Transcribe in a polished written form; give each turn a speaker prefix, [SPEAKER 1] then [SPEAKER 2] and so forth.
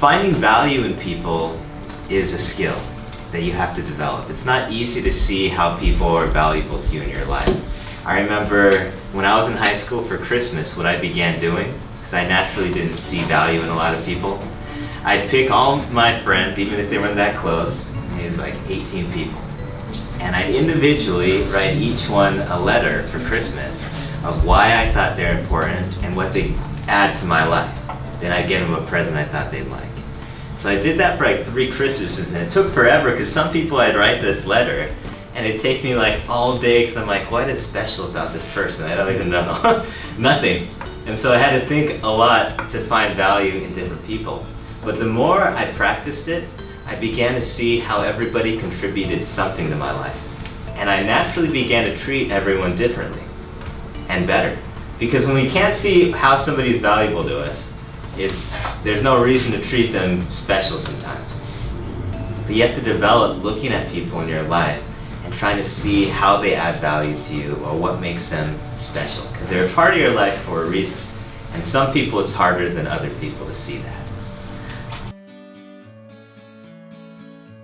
[SPEAKER 1] Finding value in people is a skill that you have to develop. It's not easy to see how people are valuable to you in your life. I remember when I was in high school for Christmas, what I began doing, because I naturally didn't see value in a lot of people, I'd pick all my friends, even if they weren't that close, and it was like 18 people. And I'd individually write each one a letter for Christmas of why I thought they're important and what they add to my life. Then I'd get them a present I thought they'd like. So I did that for like 3 Christmases, and it took forever because some people I'd write this letter and it'd take me like all day because I'm like, what is special about this person? I don't even know. Nothing. And so I had to think a lot to find value in different people. But the more I practiced it, I began to see how everybody contributed something to my life. And I naturally began to treat everyone differently and better. Because when we can't see how somebody's valuable to us, there's no reason to treat them special sometimes. But you have to develop looking at people in your life and trying to see how they add value to you or what makes them special. Because they're a part of your life for a reason. And some people it's harder than other people to see that.